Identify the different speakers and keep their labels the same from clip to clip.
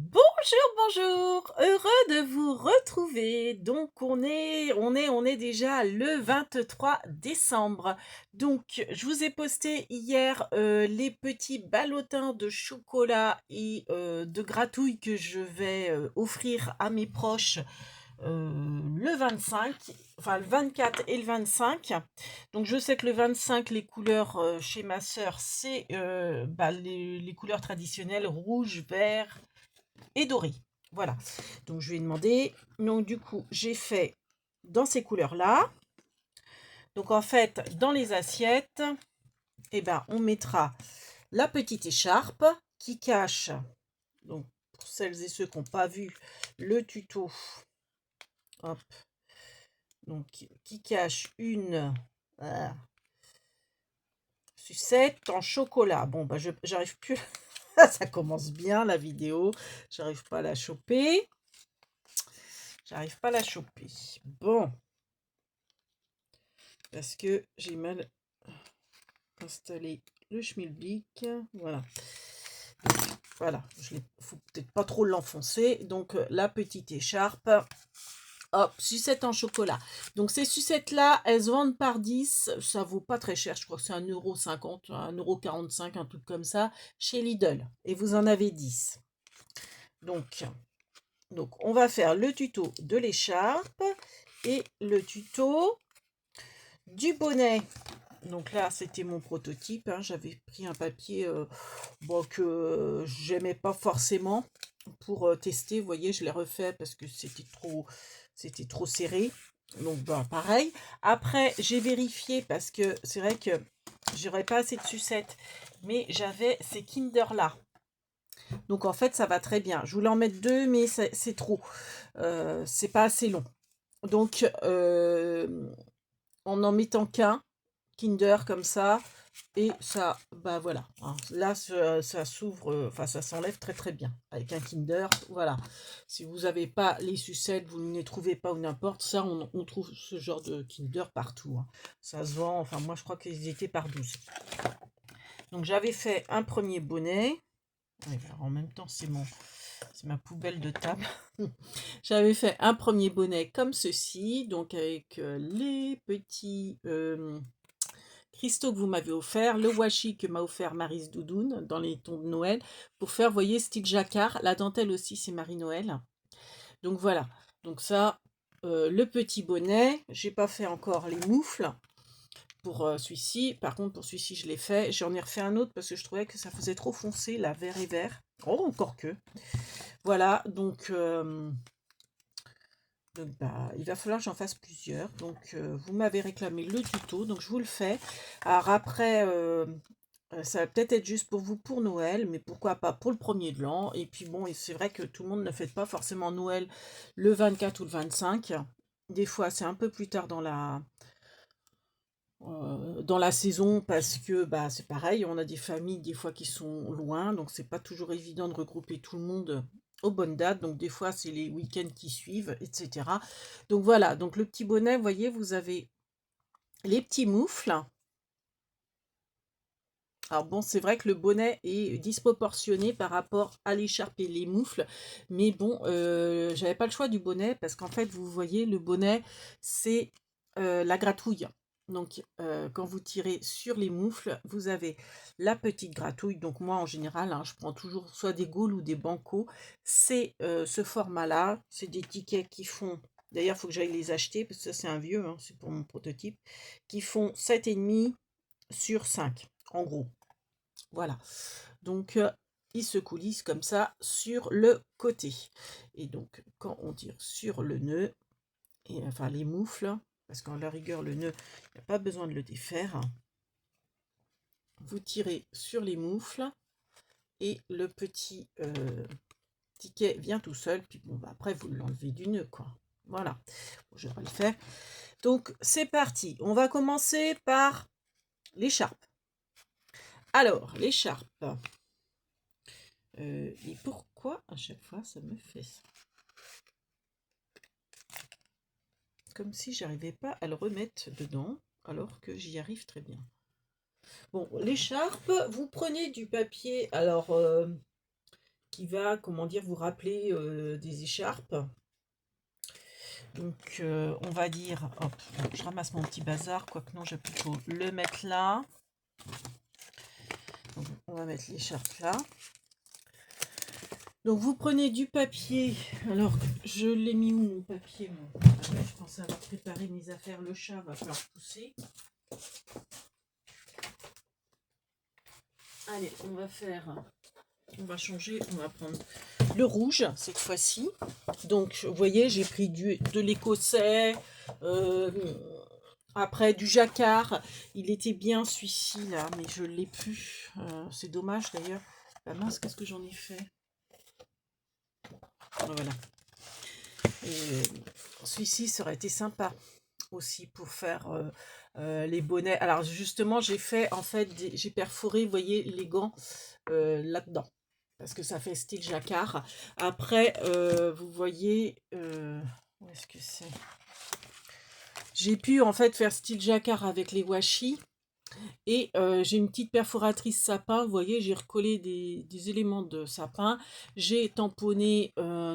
Speaker 1: Bonjour, bonjour, heureux de vous retrouver. Donc on est déjà le 23 décembre. Donc je vous ai posté hier les petits ballotins de chocolat et de gratouille que je vais offrir à mes proches le 25, enfin le 24 et le 25. Donc je sais que le 25, les couleurs chez ma sœur, c'est les couleurs traditionnelles rouge, vert et doré. Voilà. Donc je lui ai demandé. Donc du coup, j'ai fait dans ces couleurs-là. Donc en fait, dans les assiettes, on mettra la petite écharpe qui cache, donc pour celles et ceux qui n'ont pas vu le tuto, hop, donc qui cache une sucette en chocolat. Bon, j'arrive plus. Ça commence bien la vidéo. J'arrive pas à la choper. J'arrive pas à la choper. Bon, parce que j'ai mal installé le schmilblick. Voilà. Voilà, il faut peut-être pas trop l'enfoncer. Donc la petite écharpe. Hop, sucette en chocolat. Donc ces sucettes-là, elles se vendent par 10. Ça vaut pas très cher. Je crois que c'est 1,50 €, 1,45 €, un truc comme ça, chez Lidl. Et vous en avez 10. Donc, on va faire le tuto de l'écharpe et le tuto du bonnet. Donc là, c'était mon prototype, hein. J'avais pris un papier que j'aimais pas forcément pour tester. Vous voyez, je l'ai refait parce que c'était trop serré. Donc pareil. Après, j'ai vérifié parce que c'est vrai que j'aurais pas assez de sucettes, mais j'avais ces Kinder là. Donc en fait, ça va très bien. Je voulais en mettre deux, mais c'est trop. C'est pas assez long. Donc en mettant qu'un Kinder comme ça, et ça, voilà, hein. Là, ça s'ouvre, enfin, ça s'enlève très très bien avec un Kinder. Voilà. Si vous n'avez pas les sucettes, vous ne les trouvez pas ou n'importe, ça, on trouve ce genre de Kinder partout, hein. Ça se vend, enfin, moi, je crois qu'ils étaient par 12. Donc, j'avais fait un premier bonnet. Ouais, alors, en même temps, c'est ma poubelle de table. J'avais fait un premier bonnet comme ceci, donc avec les petits cristaux que vous m'avez offert, le washi que m'a offert Maryse Doudoune dans les tons de Noël, pour faire, vous voyez, style jacquard. La dentelle aussi, c'est Marie-Noël. Donc voilà. Donc ça, le petit bonnet. J'ai pas fait encore les moufles pour celui-ci. Par contre, pour celui-ci, je l'ai fait. J'en ai refait un autre parce que je trouvais que ça faisait trop foncé, la vert et vert. Oh, encore que. Voilà, donc, il va falloir que j'en fasse plusieurs. Donc, vous m'avez réclamé le tuto, donc je vous le fais. Alors après, ça va peut-être être juste pour vous pour Noël, mais pourquoi pas pour le premier de l'an. Et puis bon, et c'est vrai que tout le monde ne fête pas forcément Noël le 24 ou le 25. Des fois, c'est un peu plus tard dans la saison parce que c'est pareil, on a des familles des fois qui sont loin, donc c'est pas toujours évident de regrouper tout le monde aux bonnes dates. Donc des fois, c'est les week-ends qui suivent, etc. Donc voilà, donc le petit bonnet, vous voyez, vous avez les petits moufles. Alors bon, c'est vrai que le bonnet est disproportionné par rapport à l'écharpe et les moufles, mais bon, j'avais pas le choix du bonnet parce qu'en fait, vous voyez, le bonnet, c'est la gratouille. Donc, quand vous tirez sur les moufles, vous avez la petite gratouille. Donc moi, en général, hein, je prends toujours soit des gaules ou des bancos. C'est ce format-là. C'est des tickets qui font... D'ailleurs, il faut que j'aille les acheter parce que ça, c'est un vieux, hein, c'est pour mon prototype, qui font 7,5 sur 5, en gros. Voilà. Donc, il se coulisse comme ça sur le côté. Et donc, quand on tire sur le nœud, et enfin les moufles, parce qu'en la rigueur, le nœud, il n'y a pas besoin de le défaire. Vous tirez sur les moufles et le petit ticket vient tout seul. Puis bon, après, vous l'enlevez du nœud, quoi. Voilà. Bon, je vais le faire. Donc, c'est parti. On va commencer par l'écharpe. Alors, l'écharpe. Et pourquoi à chaque fois ça me fait ça? Comme si j'arrivais pas à le remettre dedans, alors que j'y arrive très bien. Bon, l'écharpe, vous prenez du papier, alors qui va, comment dire, vous rappeler des écharpes. Donc, on va dire, hop, je ramasse mon petit bazar, quoique non, je vais plutôt le mettre là. Donc, on va mettre l'écharpe là. Donc, vous prenez du papier. Alors, je l'ai mis où mon papier, moi? Je pensais avoir préparé mes affaires. Le chat va falloir pousser. Allez, on va changer, on va prendre le rouge cette fois-ci. Donc, vous voyez, j'ai pris de l'écossais, après du jacquard. Il était bien celui-ci là, mais je ne l'ai plus. C'est dommage d'ailleurs. Ah mince, qu'est-ce que j'en ai fait? Voilà. Celui-ci, ça aurait été sympa aussi pour faire les bonnets. Alors justement, j'ai fait, en fait, j'ai perforé, vous voyez, les gants là-dedans. Parce que ça fait style jacquard. Après, vous voyez, où est-ce que c'est? J'ai pu en fait faire style jacquard avec les washi. Et j'ai une petite perforatrice sapin, vous voyez, j'ai recollé des éléments de sapin. J'ai tamponné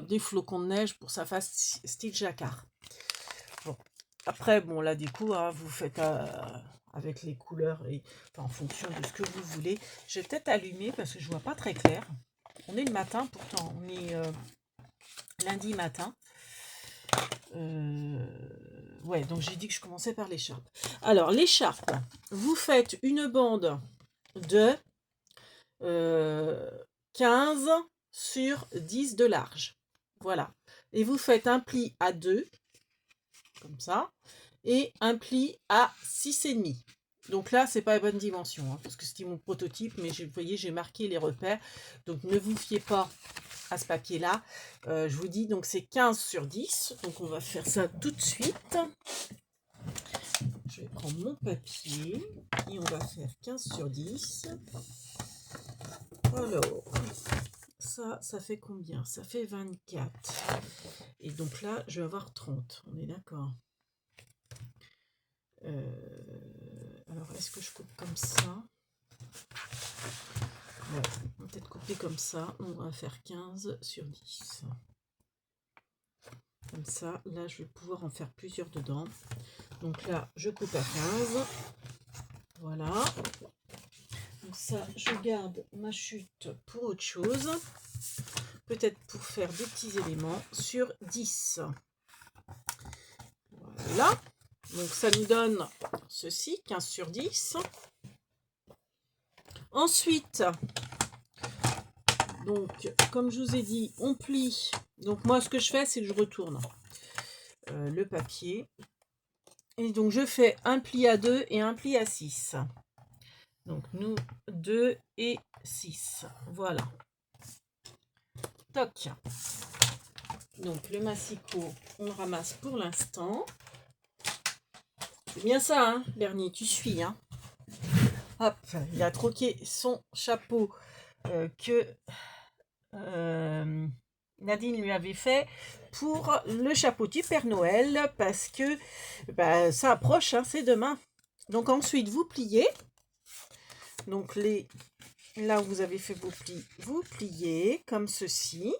Speaker 1: des flocons de neige pour que ça fasse style jacquard. Bon. Après, bon, là, du coup, hein, vous faites avec les couleurs et enfin, en fonction de ce que vous voulez. Je vais peut-être allumer parce que je vois pas très clair. On est le matin, pourtant, on est lundi matin. Ouais, donc j'ai dit que je commençais par l'écharpe. Alors, l'écharpe, vous faites une bande de 15 sur 10 de large. Voilà. Et vous faites un pli à 2, comme ça, et un pli à 6,5. Donc là, c'est pas la bonne dimension, hein, parce que c'était mon prototype, mais vous voyez, j'ai marqué les repères. Donc ne vous fiez pas à ce papier-là. Je vous dis, donc c'est 15 sur 10. Donc on va faire ça tout de suite. Je vais prendre mon papier et on va faire 15 sur 10. Alors, ça fait combien? Ça fait 24. Et donc là, je vais avoir 30. On est d'accord? Alors, est-ce que je coupe comme ça? Ouais, on va peut-être couper comme ça. On va faire 15 sur 10. Comme ça, là, je vais pouvoir en faire plusieurs dedans. Donc là, je coupe à 15. Voilà. Donc ça, je garde ma chute pour autre chose. Peut-être pour faire des petits éléments sur 10. Voilà. Donc ça nous donne ceci, 15 sur 10. Ensuite, donc comme je vous ai dit, on plie. Donc moi, ce que je fais, c'est que je retourne le papier. Et donc je fais un pli à 2 et un pli à 6. Donc nous, 2 et 6. Voilà. Toc. Donc le massicot, on le ramasse pour l'instant. C'est bien ça, hein, Bernie, tu suis, hein. Hop, il a troqué son chapeau que Nadine lui avait fait pour le chapeau du Père Noël parce que bah, ça approche, hein, c'est demain. Donc ensuite, vous pliez. Donc là où vous avez fait vos plis, vous pliez comme ceci.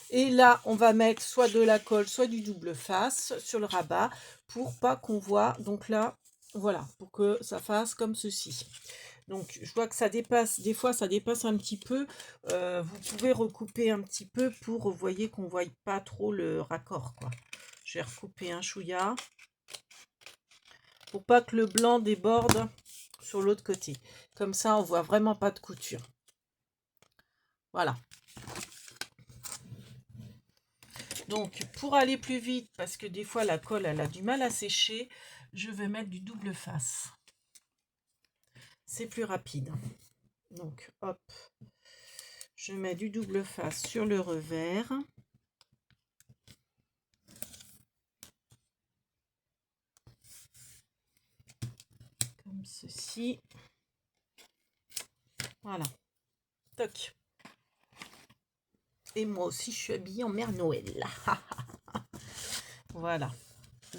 Speaker 1: Et là, on va mettre soit de la colle, soit du double face sur le rabat pour pas qu'on voit. Donc là, voilà, pour que ça fasse comme ceci. Donc, je vois que ça dépasse, des fois, ça dépasse un petit peu. Vous pouvez recouper un petit peu pour, vous voyez, qu'on ne voie pas trop le raccord, quoi. Je vais recouper un chouïa pour pas que le blanc déborde sur l'autre côté. Comme ça, on voit vraiment pas de couture. Voilà. Donc, pour aller plus vite, parce que des fois, la colle, elle a du mal à sécher, je vais mettre du double face. C'est plus rapide. Donc, hop, je mets du double face sur le revers. Comme ceci. Voilà. Toc. Et moi aussi, je suis habillée en Mère Noël. Voilà.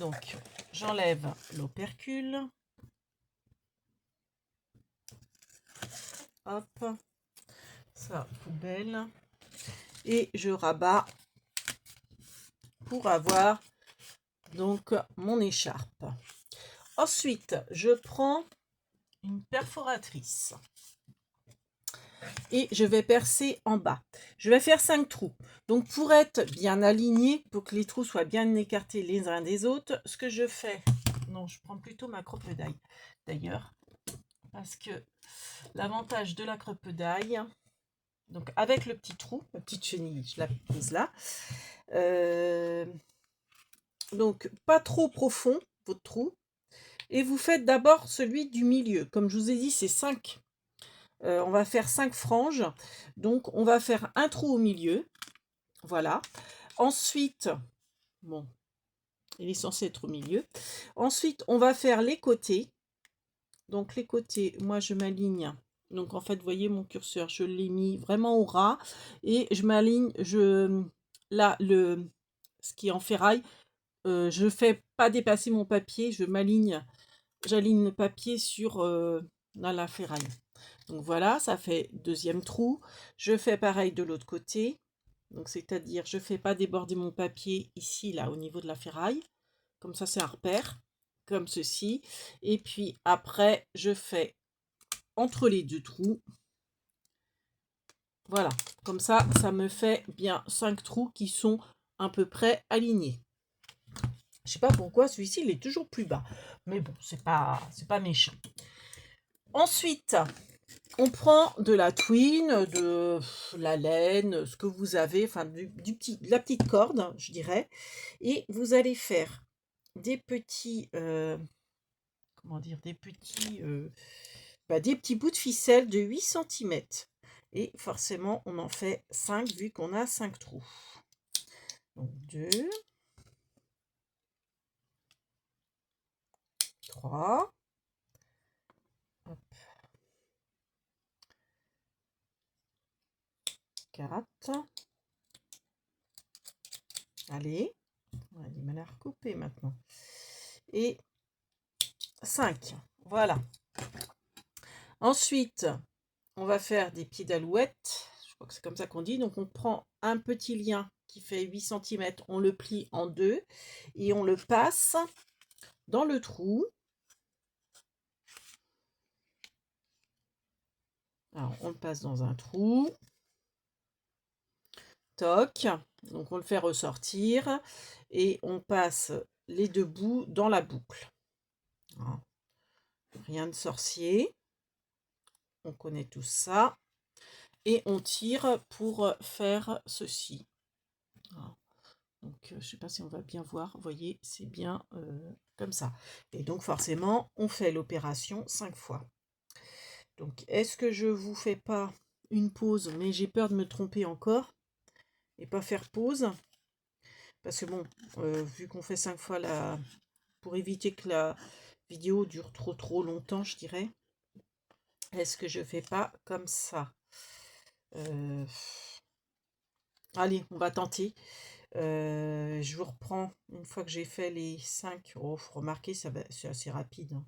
Speaker 1: Donc, j'enlève l'opercule. Hop. Ça, poubelle. et je rabats pour avoir donc mon écharpe. Ensuite, je prends une perforatrice et je vais percer en bas. Je vais faire 5 trous. Donc pour être bien aligné, pour que les trous soient bien écartés les uns des autres, ce que je fais, non, je prends plutôt ma crope-d'ail d'ailleurs, parce que l'avantage de la crope-d'ail, donc avec le petit trou, ma petite chenille, je la pose là. Donc pas trop profond votre trou. Et vous faites d'abord celui du milieu. Comme je vous ai dit, c'est 5. On va faire 5 franges. Donc on va faire un trou au milieu. Voilà. Ensuite, bon, il est censé être au milieu. Ensuite, on va faire les côtés. Donc les côtés, moi je m'aligne. Donc en fait, vous voyez mon curseur, je l'ai mis vraiment au ras. Et je m'aligne, là, ce qui est en ferraille, je fais pas dépasser mon papier, j'aligne le papier sur la ferraille. Donc voilà, ça fait deuxième trou. Je fais pareil de l'autre côté. Donc c'est-à-dire, je fais pas déborder mon papier ici, là, au niveau de la ferraille. Comme ça, c'est un repère, comme ceci. Et puis après, je fais entre les deux trous. Voilà, comme ça me fait bien 5 trous qui sont à peu près alignés. Je sais pas pourquoi celui-ci il est toujours plus bas, mais bon, c'est pas méchant. Ensuite, on prend de la twine, de la laine, ce que vous avez, enfin de la petite corde, je dirais, et vous allez faire des petits, comment dire, des petits bouts de ficelle de 8 cm. Et forcément, on en fait 5 vu qu'on a 5 trous. Donc 2, 3, 4. Allez, on a du mal à recouper maintenant. Et 5. Voilà. Ensuite, on va faire des pieds d'alouette. Je crois que c'est comme ça qu'on dit. Donc, on prend un petit lien qui fait 8 cm. On le plie en deux et on le passe dans le trou. Alors, on le passe dans un trou. Toc. Donc, on le fait ressortir et on passe les deux bouts dans la boucle. Voilà. Rien de sorcier. On connaît tout ça. Et on tire pour faire ceci. Voilà. Donc, je ne sais pas si on va bien voir. Vous voyez, c'est bien comme ça. Et donc, forcément, on fait l'opération 5 fois. Donc, est-ce que je vous fais pas une pause? Mais j'ai peur de me tromper encore et pas faire pause. Parce que bon, vu qu'on fait 5 fois pour éviter que la vidéo dure trop longtemps, je dirais. Est-ce que je fais pas comme ça? Allez, on va tenter. Je vous reprends une fois que j'ai fait les 5. Oh, faut remarquer, c'est assez rapide. Hein.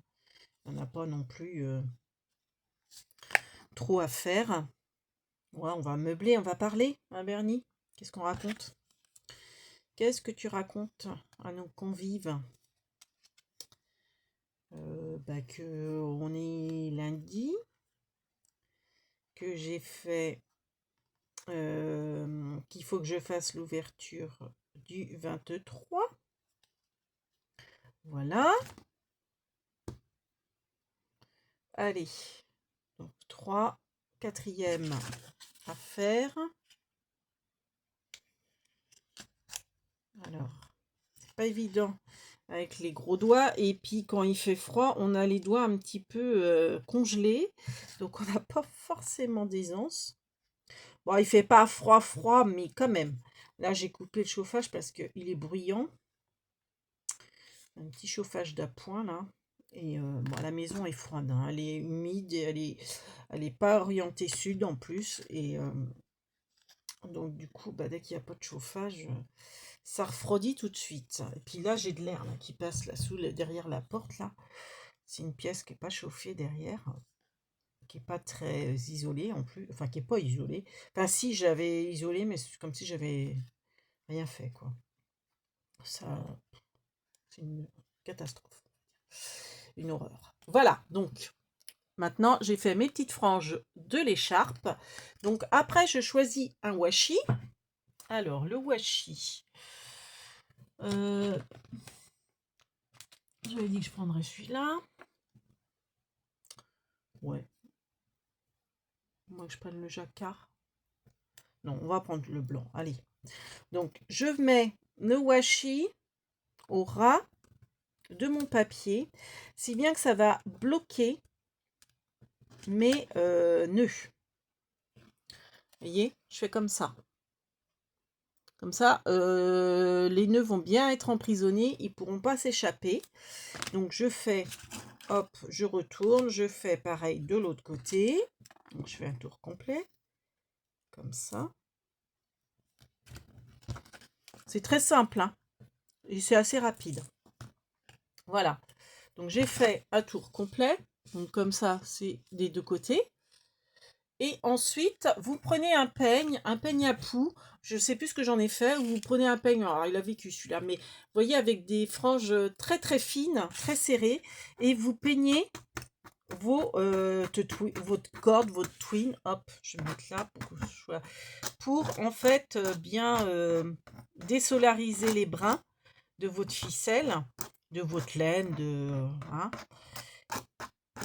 Speaker 1: Il n'y en a pas non plus trop à faire. Ouais, on va meubler, on va parler, hein, Bernie? Qu'est-ce qu'on raconte? Qu'est-ce que tu racontes à nos convives? Que on est lundi, que j'ai fait, qu'il faut que je fasse l'ouverture du 23. Voilà. Allez, donc 3, 4e à faire. Alors, c'est pas évident avec les gros doigts. Et puis, quand il fait froid, on a les doigts un petit peu congelés. Donc, on n'a pas forcément d'aisance. Bon, il fait pas froid, mais quand même. Là, j'ai coupé le chauffage parce qu'il est bruyant. Un petit chauffage d'appoint, là. Et bon, la maison est froide. Hein. Elle est humide et elle est pas orientée sud en plus. Et donc, du coup, dès qu'il n'y a pas de chauffage, ça refroidit tout de suite. Et puis là, j'ai de l'air qui passe là derrière la porte. Là, c'est une pièce qui n'est pas chauffée derrière. qui est pas très isolé en plus, enfin qui est pas isolé. Enfin si j'avais isolé, mais c'est comme si j'avais rien fait quoi. Ça, c'est une catastrophe, une horreur. Voilà, donc maintenant j'ai fait mes petites franges de l'écharpe. Donc après je choisis un washi. Alors le washi, j'avais dit que je prendrais celui-là. Ouais. Moi que je prenne le jacquard. Non, on va prendre le blanc. Allez. Donc je mets le washi au ras de mon papier, si bien que ça va bloquer mes nœuds. Vous voyez, je fais comme ça. Comme ça, les nœuds vont bien être emprisonnés, ils ne pourront pas s'échapper. Donc je fais, hop, je retourne, je fais pareil de l'autre côté. Donc je fais un tour complet, comme ça. C'est très simple, hein, et c'est assez rapide. Voilà. Donc j'ai fait un tour complet. Donc comme ça, c'est des deux côtés. Et ensuite, vous prenez un peigne à poux. Je ne sais plus ce que j'en ai fait. Vous prenez un peigne, alors il a vécu celui-là, mais vous voyez, avec des franges très très fines, très serrées. Et vous peignez votre corde, votre twine. Hop, je vais mettre là pour en fait bien désolariser les brins de votre ficelle, de votre laine, hein,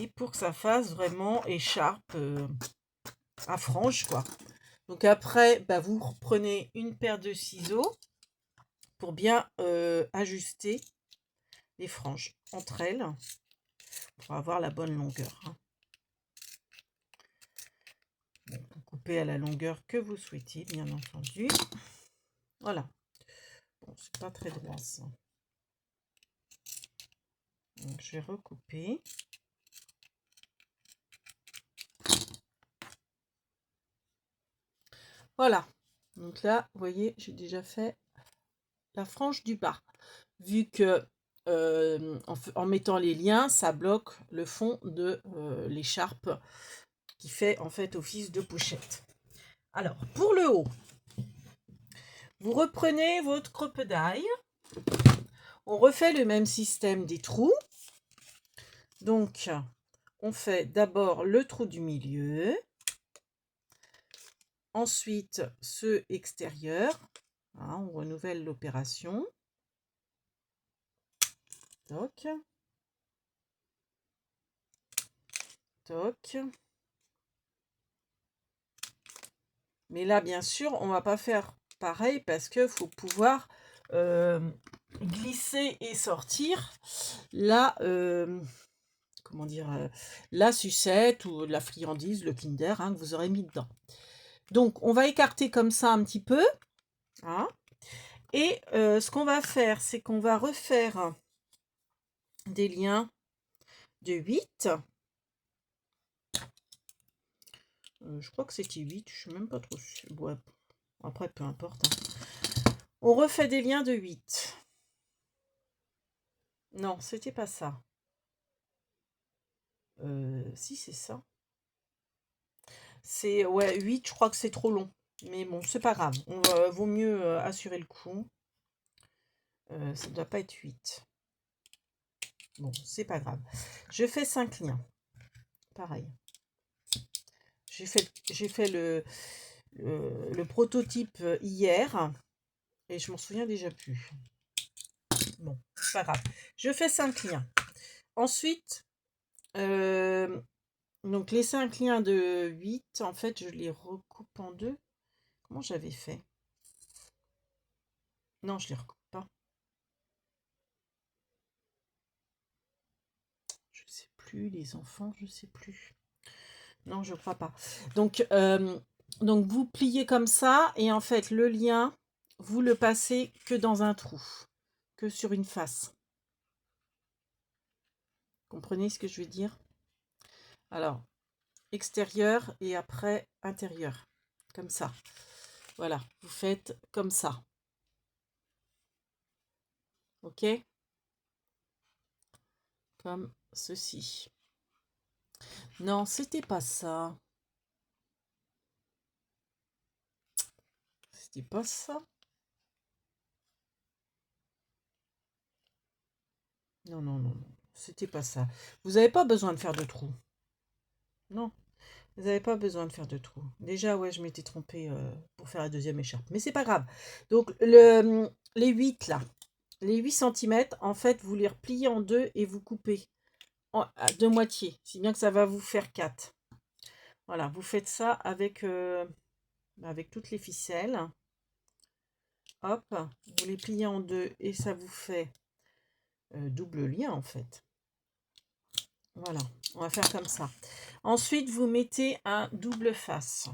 Speaker 1: et pour que ça fasse vraiment écharpe à franges, quoi. Donc après, bah, vous reprenez une paire de ciseaux pour bien ajuster les franges entre elles pour avoir la bonne longueur, hein. Bon, vous coupez à la longueur que vous souhaitez, bien entendu. Voilà. Bon, c'est pas très droit ça. Donc, je vais recouper. Voilà. Donc là, vous voyez, j'ai déjà fait la frange du bas. Vu que en mettant les liens, ça bloque le fond de l'écharpe qui fait en fait office de pochette. Alors, pour le haut, vous reprenez votre crocodile. On refait le même système des trous. Donc, on fait d'abord le trou du milieu. Ensuite, ceux extérieurs. Hein, on renouvelle l'opération. Toc. Toc. Mais là, bien sûr, on ne va pas faire pareil parce qu'il faut pouvoir glisser et sortir la, comment dire, la sucette ou la friandise, le Kinder, hein, que vous aurez mis dedans. Donc, on va écarter comme ça un petit peu. Hein, et ce qu'on va faire, c'est qu'on va refaire des liens de 8. Je crois que c'était 8, je ne suis même pas trop sûre. Ouais, après, peu importe. Hein. On refait des liens de 8. Non, c'était pas ça. Si, c'est ça. C'est, ouais, 8, je crois que c'est trop long. Mais bon, c'est pas grave. Vaut mieux assurer le coup. Ça ne doit pas être 8. Bon, c'est pas grave. Je fais 5 liens. Pareil. J'ai fait le prototype hier. Et je m'en souviens déjà plus. Bon, c'est pas grave. Je fais 5 liens. Ensuite, donc les 5 liens de 8, en fait, je les recoupe en deux. Comment j'avais fait? Non, je les recoupe pas. Je sais plus, les enfants, je sais plus. Non, je crois pas. Donc vous pliez comme ça, et en fait, le lien, vous le passez que dans un trou, que sur une face. Comprenez ce que je veux dire? Alors, extérieur et après intérieur, comme ça. Voilà, vous faites comme ça. Ok? Comme ceci. Non, c'était pas ça. C'était pas ça. Non, non, non, non. C'était pas ça. Vous n'avez pas besoin de faire de trous. Non, vous n'avez pas besoin de faire de trous. Déjà, ouais, je m'étais trompée pour faire la deuxième écharpe. Mais c'est pas grave. Donc, les 8 là, les 8 centimètres, en fait, vous les repliez en deux et vous coupez de moitié. Si bien que ça va vous faire 4. Voilà, vous faites ça avec toutes les ficelles. Hop, vous les pliez en deux et ça vous fait double lien en fait. Voilà, on va faire comme ça. Ensuite, vous mettez un double face.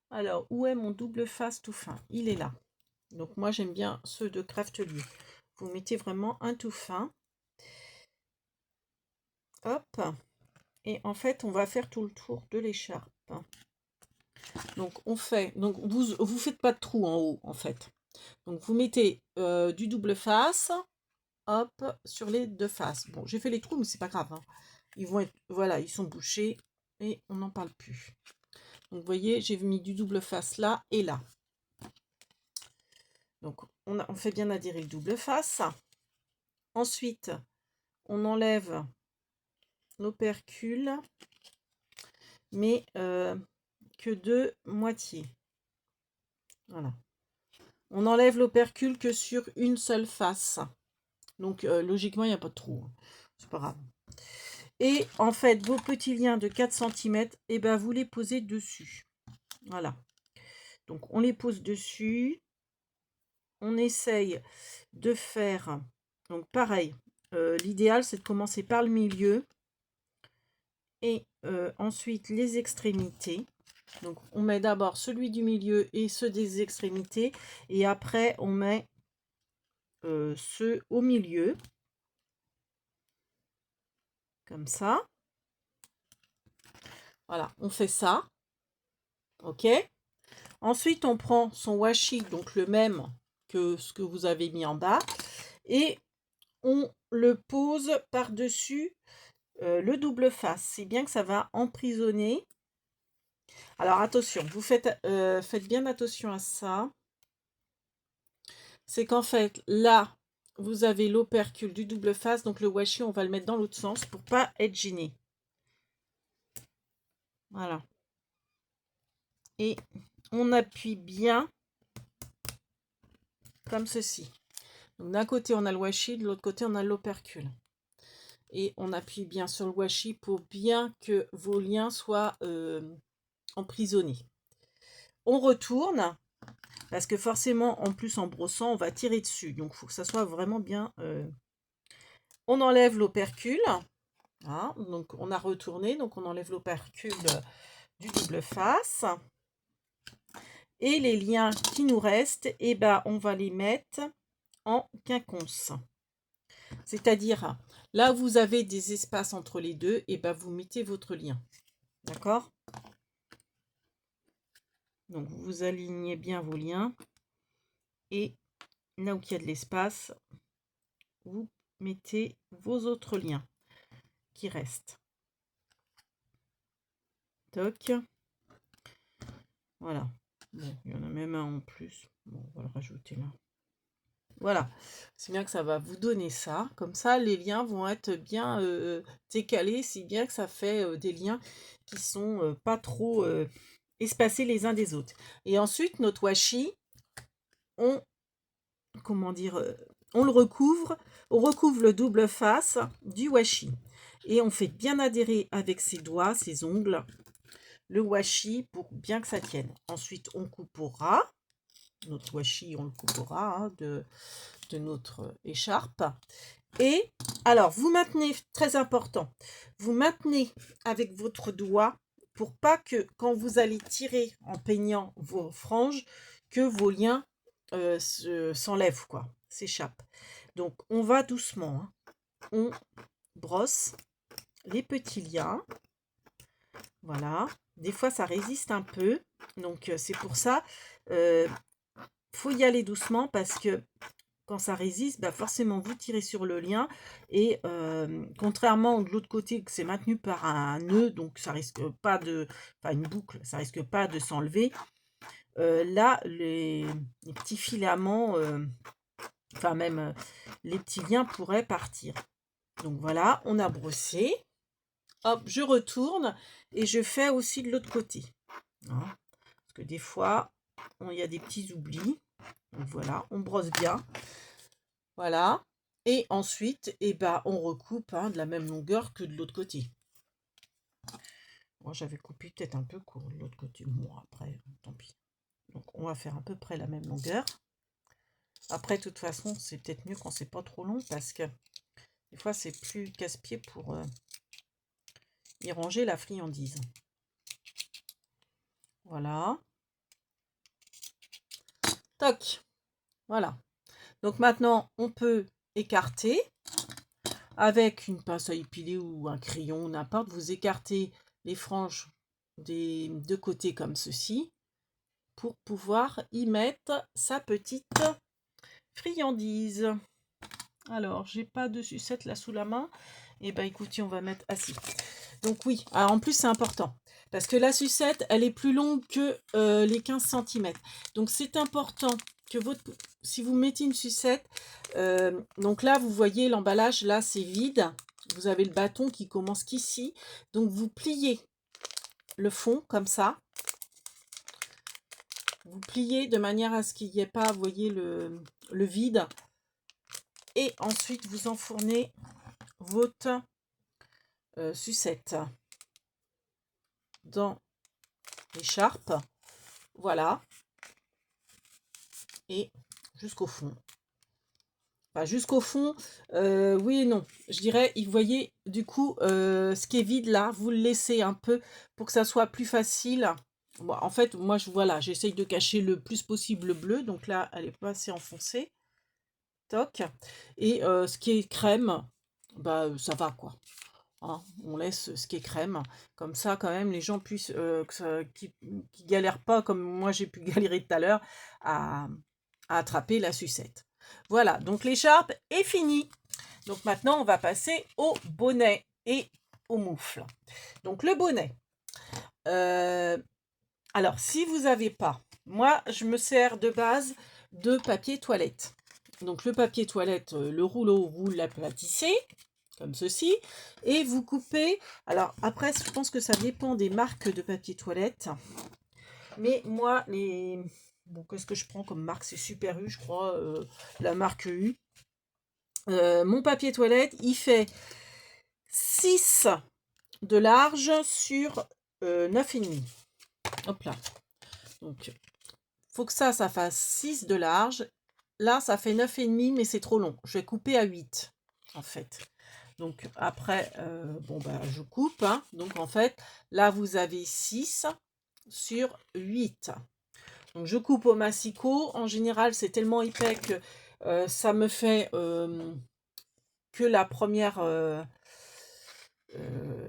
Speaker 1: Alors, où est mon double face tout fin? Il est là. Donc, moi, j'aime bien ceux de Craftelier. Vous mettez vraiment un tout fin. Hop. Et en fait, on va faire tout le tour de l'écharpe. Donc, vous faites pas de trou en haut, en fait. Donc, vous mettez du double face, hop, sur les deux faces. Bon, j'ai fait les trous, mais c'est pas grave, hein. Ils vont être, voilà, ils sont bouchés et on n'en parle plus. Donc, vous voyez, j'ai mis du double face là et là. Donc, on fait bien adhérer le double face. Ensuite, on enlève l'opercule, mais que de moitié. Voilà. On enlève l'opercule que sur une seule face. Donc, logiquement, il n'y a pas de trou. C'est pas grave. Et en fait, vos petits liens de 4 cm, et ben, vous les posez dessus. Voilà. Donc, on les pose dessus. On essaye de faire... Donc, pareil. L'idéal, c'est de commencer par le milieu. Et ensuite, les extrémités. Donc, on met d'abord celui du milieu et ceux des extrémités. Et après, on met ceux au milieu. Comme ça. Voilà, on fait ça. OK. Ensuite, on prend son washi, donc le même que ce que vous avez mis en bas. Et on le pose par-dessus le double face. C'est bien que ça va emprisonner. Alors, attention, vous faites bien attention à ça. C'est qu'en fait, là, vous avez l'opercule du double face. Donc, le washi, on va le mettre dans l'autre sens pour pas être gêné. Voilà. Et on appuie bien comme ceci. Donc, d'un côté, on a le washi, de l'autre côté, on a l'opercule. Et on appuie bien sur le washi pour bien que vos liens soient emprisonnés. On retourne, parce que forcément, en plus, en brossant, on va tirer dessus. Donc, il faut que ça soit vraiment bien... On enlève l'opercule. Voilà, donc, on a retourné. Donc, on enlève l'opercule du double face. Et les liens qui nous restent, eh ben, on va les mettre en quinconce. C'est-à-dire, là où vous avez des espaces entre les deux, et ben, vous mettez votre lien. D'accord? Donc, vous alignez bien vos liens. Et là où il y a de l'espace, vous mettez vos autres liens qui restent. Toc. Voilà. Bon, il y en a même un en plus. Bon, on va le rajouter là. Voilà. C'est bien que ça va vous donner ça. Comme ça, les liens vont être bien décalés. Si bien que ça fait des liens qui sont pas trop espacés les uns des autres. Et ensuite, notre washi, on le recouvre. On recouvre le double face du washi. Et on fait bien adhérer avec ses doigts, ses ongles, le washi pour bien que ça tienne. Ensuite, on coupera. Notre washi, on le coupera hein, de notre écharpe. Et alors, vous maintenez, très important, vous maintenez avec votre doigt pour pas que quand vous allez tirer en peignant vos franges, que vos liens s'enlèvent, quoi, s'échappent. Donc, on va doucement. Hein. On brosse les petits liens. Voilà. Des fois, ça résiste un peu. Donc, c'est pour ça, faut y aller doucement parce que quand ça résiste, bah forcément vous tirez sur le lien et contrairement de l'autre côté que c'est maintenu par un nœud, donc ça risque pas de, enfin une boucle, ça risque pas de s'enlever. Là, les petits filaments, enfin même les petits liens pourraient partir. Donc voilà, on a brossé. Hop, je retourne et je fais aussi de l'autre côté. Hein. Parce que des fois, il y a des petits oublis. Donc voilà, on brosse bien. Voilà. Et ensuite, eh ben, on recoupe de la même longueur que de l'autre côté. Moi, j'avais coupé peut-être un peu court de l'autre côté. Bon, après, tant pis. Donc, on va faire à peu près la même longueur. Après, de toute façon, c'est peut-être mieux quand c'est pas trop long parce que des fois, c'est plus casse-pied pour y ranger la friandise. Voilà. Toc. Voilà. Donc maintenant, on peut écarter avec une pince à épiler ou un crayon, n'importe. Vous écartez les franges des deux côtés comme ceci pour pouvoir y mettre sa petite friandise. Alors, j'ai pas de sucette là sous la main. Et ben écoutez, on va mettre assis. Donc oui, alors en plus c'est important. Parce que la sucette, elle est plus longue que les 15 cm. Donc c'est important que si vous mettez une sucette, donc là vous voyez l'emballage, là c'est vide. Vous avez le bâton qui commence qu'ici. Donc vous pliez le fond comme ça. Vous pliez de manière à ce qu'il n'y ait pas, vous voyez, le vide. Et ensuite vous enfournez votre sucette dans l'écharpe. Voilà. Et jusqu'au fond. Enfin, jusqu'au fond, oui et non. Je dirais, vous voyez, du coup, ce qui est vide là, vous le laissez un peu pour que ça soit plus facile. Bon, en fait, moi, voilà, j'essaye de cacher le plus possible le bleu. Donc là, elle est pas assez enfoncée. Toc. Et ce qui est crème, bah, ça va quoi. Hein, on laisse ce qui est crème. Comme ça, quand même, les gens puissent, qui galèrent pas, comme moi j'ai pu galérer tout à l'heure, à attraper la sucette. Voilà, donc l'écharpe est finie. Donc maintenant, on va passer au bonnet et au moufle. Donc le bonnet. Alors, si vous n'avez pas, moi, je me sers de base de papier toilette. Donc le papier toilette, le rouleau, vous l'aplatissez comme ceci, et vous coupez. Alors après, je pense que ça dépend des marques de papier toilette, mais moi, bon, qu'est-ce que je prends comme marque? C'est Super U, je crois, la marque U. Mon papier toilette, il fait 6 de large sur 9,5. Hop là. Donc, faut que ça fasse 6 de large. Là, ça fait 9,5, mais c'est trop long. Je vais couper à 8, en fait. Donc après, bon bah je coupe. Hein. Donc en fait, là vous avez 6 sur 8. Donc je coupe au massicot. En général, c'est tellement épais que ça me fait que la première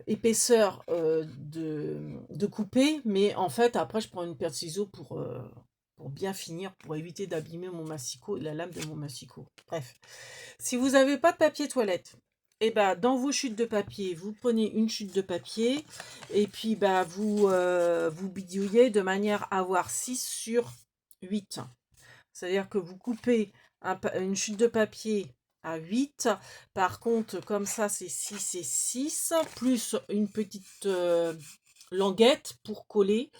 Speaker 1: épaisseur de couper. Mais en fait, après, je prends une paire de ciseaux pour bien finir, pour éviter d'abîmer mon massicot, la lame de mon massicot. Bref, si vous n'avez pas de papier toilette, et ben, dans vos chutes de papier, vous prenez une chute de papier et puis bah, vous bidouillez de manière à avoir 6 sur 8. C'est-à-dire que vous coupez une chute de papier à 8. Par contre, comme ça, c'est 6 et 6, plus une petite languette pour coller.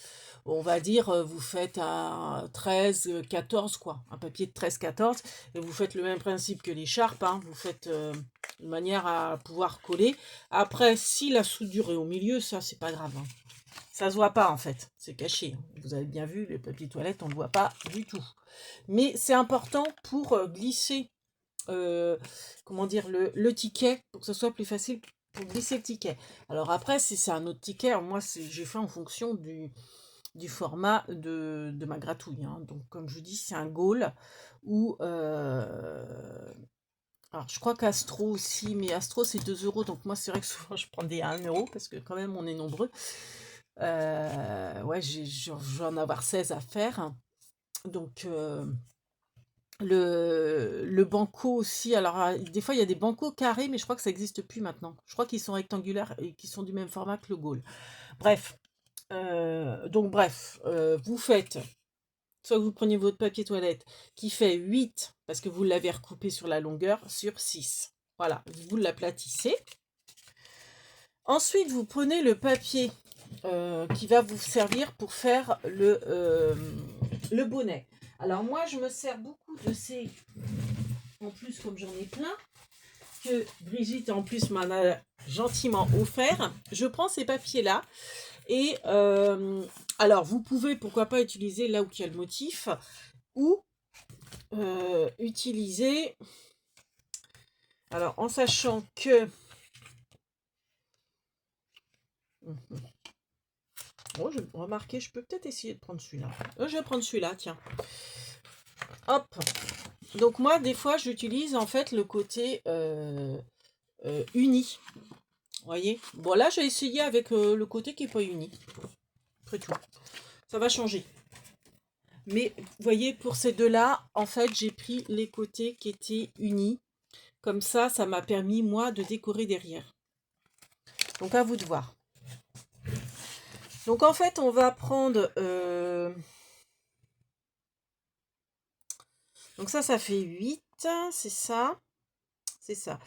Speaker 1: On va dire, vous faites un 13, 14, quoi. Un papier de 13, 14. Et vous faites le même principe que l'écharpe. Hein. Vous faites de manière à pouvoir coller. Après, si la soudure est au milieu, ça, c'est pas grave. Hein. Ça se voit pas, en fait. C'est caché. Vous avez bien vu, les papiers toilettes, on ne le voit pas du tout. Mais c'est important pour glisser, comment dire, le ticket, pour que ce soit plus facile pour glisser le ticket. Alors après, si c'est un autre ticket, alors moi, j'ai fait en fonction du format de ma gratouille. Hein. Donc, comme je vous dis, c'est un Gaulle ou... alors, je crois qu'Astro aussi, mais Astro, c'est 2 euros. Donc, moi, c'est vrai que souvent, je prends des 1 euro parce que quand même, on est nombreux. Ouais, je vais en avoir 16 à faire. Donc, le banco aussi. Alors, des fois, il y a des bancos carrés, mais je crois que ça n'existe plus maintenant. Je crois qu'ils sont rectangulaires et qu'ils sont du même format que le Gaulle. Bref, vous faites, soit vous prenez votre papier toilette qui fait 8, parce que vous l'avez recoupé sur la longueur, sur 6. Voilà, vous l'aplatissez. Ensuite, vous prenez le papier qui va vous servir pour faire le bonnet. Alors moi, je me sers beaucoup de ces, en plus comme j'en ai plein, que Brigitte en plus m'en a gentiment offert. Je prends ces papiers-là et alors vous pouvez pourquoi pas utiliser là où il y a le motif ou utiliser, alors en sachant que bon, remarquez, je peux peut-être essayer de prendre celui-là. Je vais prendre celui-là, tiens. Hop. Donc moi, des fois, j'utilise en fait le côté uni. Vous voyez? Bon, là, j'ai essayé avec le côté qui n'est pas uni. Après tout. Ça va changer. Mais vous voyez, pour ces deux-là, en fait, j'ai pris les côtés qui étaient unis. Comme ça m'a permis, moi, de décorer derrière. Donc, à vous de voir. Donc, en fait, on va prendre... Donc, ça fait 8. C'est ça. C'est ça.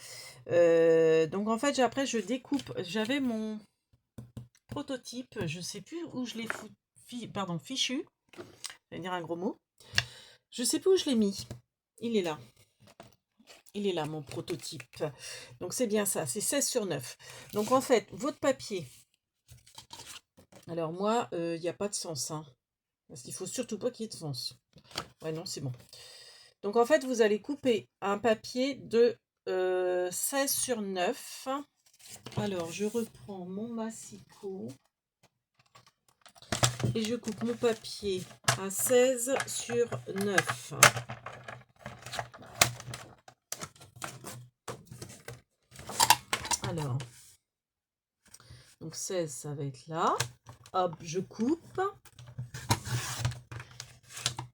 Speaker 1: Donc, en fait, après, je découpe. J'avais mon prototype. Je ne sais plus où je l'ai fichu. Je vais dire un gros mot. Je ne sais plus où je l'ai mis. Il est là. Il est là, mon prototype. Donc, c'est bien ça. C'est 16 sur 9. Donc, en fait, votre papier. Alors, moi, il n'y a pas de sens. Hein, parce qu'il ne faut surtout pas qu'il y ait de sens. Ouais, non, c'est bon. Donc, en fait, vous allez couper un papier de 16 sur 9. Alors, je reprends mon massicot. Et je coupe mon papier à 16 sur 9. Alors, donc 16, ça va être là. Hop, je coupe.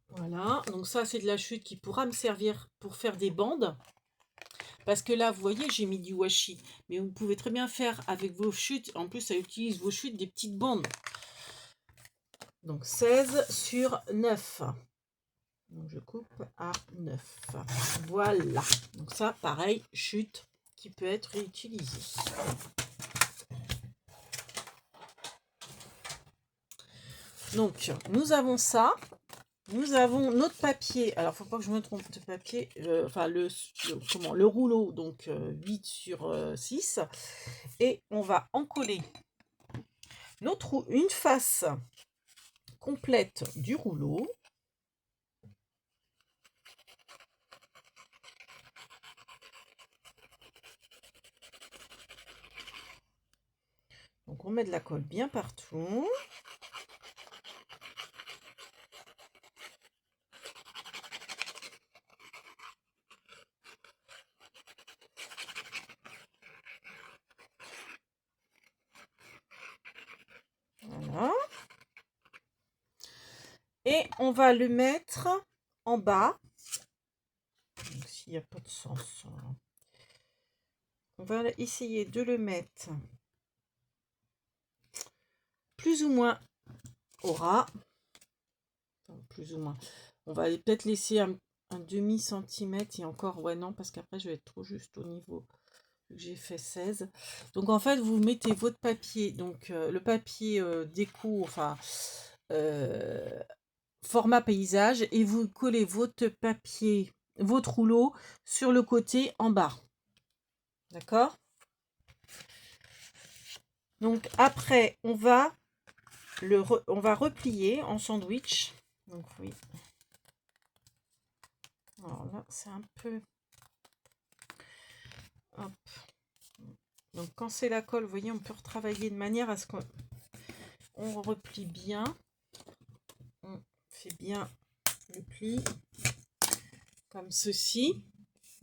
Speaker 1: Voilà, donc ça, c'est de la chute qui pourra me servir pour faire des bandes. Parce que là, vous voyez, j'ai mis du washi. Mais vous pouvez très bien faire avec vos chutes. En plus, ça utilise vos chutes des petites bandes. Donc 16 sur 9. Donc je coupe à 9. Voilà. Donc ça, pareil, chute qui peut être réutilisée. Donc, nous avons ça. Nous avons notre papier. Alors, il ne faut pas que je me trompe de papier. Enfin, le rouleau, donc 8 sur 6. Et on va en coller une face complète du rouleau. Donc, on met de la colle bien partout. Voilà. Et on va le mettre en bas. S'il n'y a pas de sens. On va essayer de le mettre plus ou moins au ras. Enfin, plus ou moins. On va peut-être laisser un demi-centimètre et encore, ouais, non, parce qu'après, je vais être trop juste au niveau. J'ai fait 16. Donc, en fait, vous mettez votre papier, donc le papier déco, enfin, format paysage, et vous collez votre papier, votre rouleau sur le côté en bas. D'accord? Donc, après, on va replier en sandwich. Donc, oui. Alors là, c'est un peu... Hop. Donc, quand c'est la colle, vous voyez, on peut retravailler de manière à ce qu'on replie bien. On fait bien le pli comme ceci,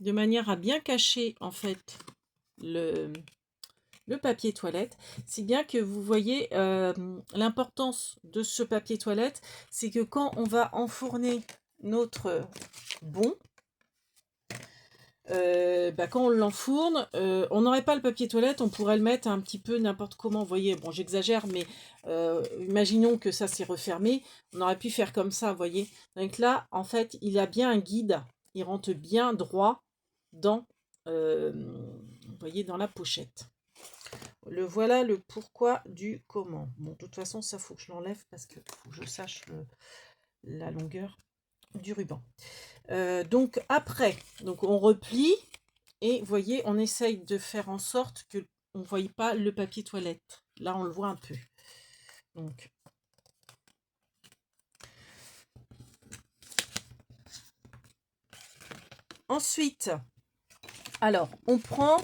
Speaker 1: de manière à bien cacher, en fait, le papier toilette. Si bien que vous voyez l'importance de ce papier toilette, c'est que quand on va enfourner notre bon, quand on l'enfourne, on n'aurait pas le papier toilette, on pourrait le mettre un petit peu n'importe comment. Vous voyez, bon, j'exagère, mais imaginons que ça c'est refermé. On aurait pu faire comme ça, vous voyez. Donc là, en fait, il a bien un guide. Il rentre bien droit dans, vous voyez, dans la pochette. Voilà le pourquoi du comment. Bon, de toute façon, ça, faut que je l'enlève parce que faut que je sache la longueur du ruban. Donc après, donc on replie et vous voyez, on essaye de faire en sorte que on ne voie pas le papier toilette. Là, on le voit un peu. Donc, ensuite, alors, on prend,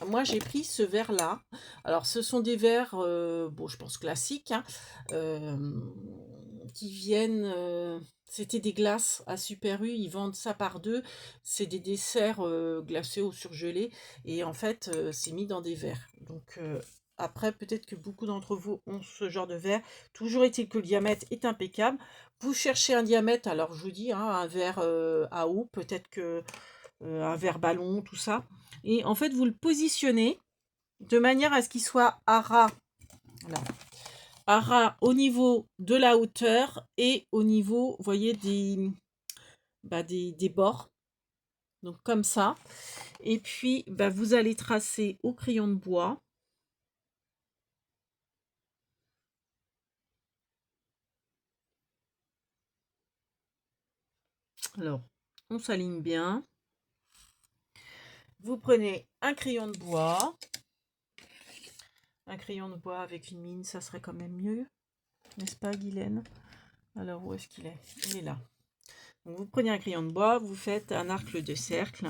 Speaker 1: moi j'ai pris ce verre-là. Alors, ce sont des verres, bon, je pense classiques, hein, qui viennent, c'était des glaces à Super U, ils vendent ça par deux. C'est des desserts glacés ou surgelés. Et en fait, c'est mis dans des verres. Donc, après, peut-être que beaucoup d'entre vous ont ce genre de verre. Toujours est-il que le diamètre est impeccable. Vous cherchez un diamètre, alors je vous dis, hein, un verre à eau, peut-être que un verre ballon, tout ça. Et en fait, vous le positionnez de manière à ce qu'il soit à ras, voilà, à ras au niveau de la hauteur et au niveau, vous voyez, des bords. Donc comme ça. Et puis, vous allez tracer au crayon de bois. Alors, on s'aligne bien. Vous prenez un crayon de bois. Un crayon de bois avec une mine, ça serait quand même mieux. N'est-ce pas, Guylaine? Alors, où est-ce qu'il est? Il est là. Donc, vous prenez un crayon de bois, vous faites un arc de cercle.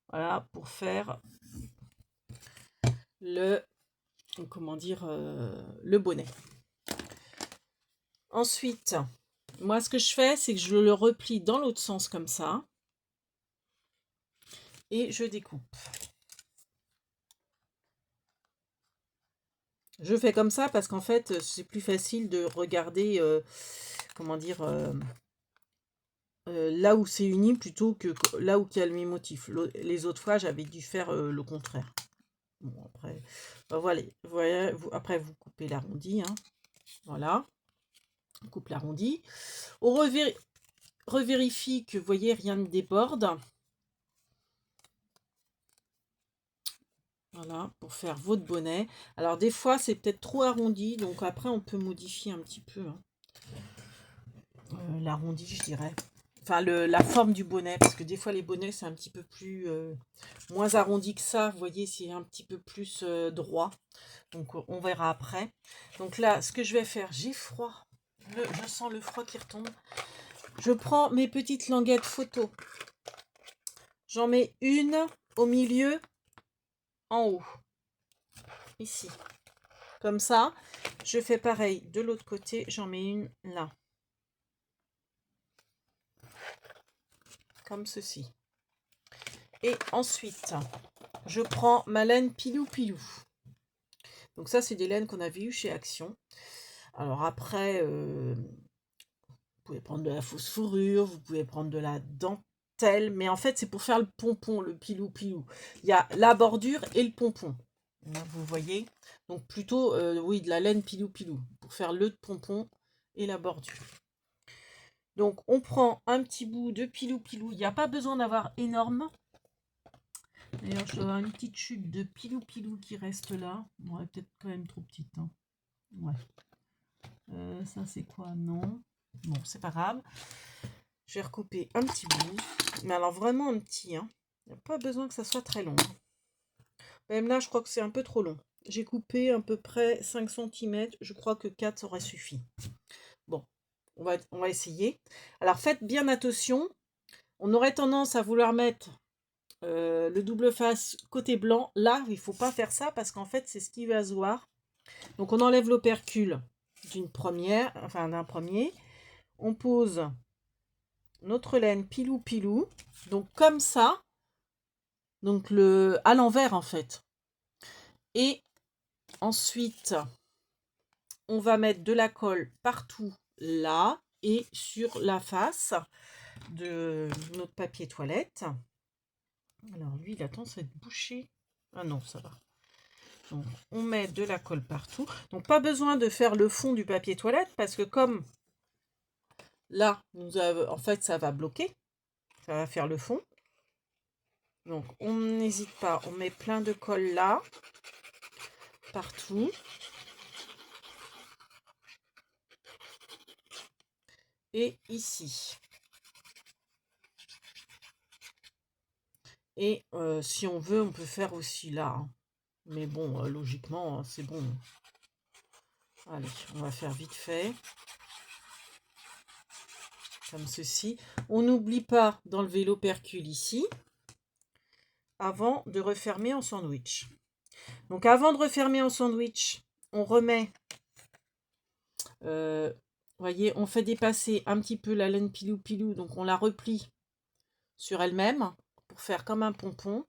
Speaker 1: Voilà, pour faire le, comment dire, le bonnet. Ensuite, moi, ce que je fais, c'est que je le replie dans l'autre sens comme ça. Et je découpe. Je fais comme ça parce qu'en fait, c'est plus facile de regarder, comment dire, là où c'est uni plutôt que là où il y a le même motif. Les autres fois, j'avais dû faire le contraire. Bon, après, voilà, après, vous coupez l'arrondi. Hein, voilà, on coupe l'arrondi. On revérifie que, vous voyez, rien ne déborde. Voilà, pour faire votre bonnet. Alors, des fois, c'est peut-être trop arrondi, donc après, on peut modifier un petit peu. Hein. L'arrondi, je dirais. Enfin, la forme du bonnet, parce que des fois, les bonnets, c'est un petit peu plus... moins arrondi que ça, vous voyez, c'est un petit peu plus droit. Donc, on verra après. Donc là, ce que je vais faire, j'ai froid. Je sens le froid qui retombe. Je prends mes petites languettes photo. J'en mets une au milieu, en haut. Ici. Comme ça. Je fais pareil de l'autre côté. J'en mets une là. Comme ceci. Et ensuite, je prends ma laine Pilou Pilou. Donc ça, c'est des laines qu'on avait eues chez Action. Alors après, vous pouvez prendre de la fausse fourrure, vous pouvez prendre de la dentelle. Mais en fait, c'est pour faire le pompon, le Pilou Pilou. Il y a la bordure et le pompon. Là, vous voyez. Donc plutôt, oui, de la laine Pilou Pilou. Pour faire le pompon et la bordure. Donc on prend un petit bout de Pilou Pilou. Il n'y a pas besoin d'avoir énorme. D'ailleurs, je dois avoir une petite chute de Pilou Pilou qui reste là. Bon, elle est peut-être quand même trop petite. Hein. Ouais. Ça, c'est quoi? Non. Bon, c'est pas grave. Je vais recouper un petit bout. Mais alors, vraiment un petit. Hein. Il n'y a pas besoin que ça soit très long. Même là, je crois que c'est un peu trop long. J'ai coupé à peu près 5 cm. Je crois que 4 aurait suffi. Bon, on va essayer. Alors, faites bien attention. On aurait tendance à vouloir mettre le double face côté blanc. Là, il ne faut pas faire ça parce qu'en fait, c'est ce qui va se voir. Donc, on enlève l'opercule d'un premier. On pose notre laine Pilou Pilou. Donc, comme ça. Donc, à l'envers, en fait. Et ensuite, on va mettre de la colle partout là et sur la face de notre papier toilette. Alors lui, il a tendance à être bouché. Ah non, ça va. Donc, on met de la colle partout. Donc, pas besoin de faire le fond du papier toilette parce que comme là, en fait, ça va bloquer. Ça va faire le fond. Donc, on n'hésite pas. On met plein de colle là, partout. Et ici. Et si on veut, on peut faire aussi là. Hein. Mais bon, logiquement, c'est bon. Allez, on va faire vite fait. Comme ceci. On n'oublie pas d'enlever l'opercule ici. Avant de refermer en sandwich. Donc avant de refermer en sandwich, on remet... voyez, on fait dépasser un petit peu la laine pilou-pilou. Donc on la replie sur elle-même pour faire comme un pompon.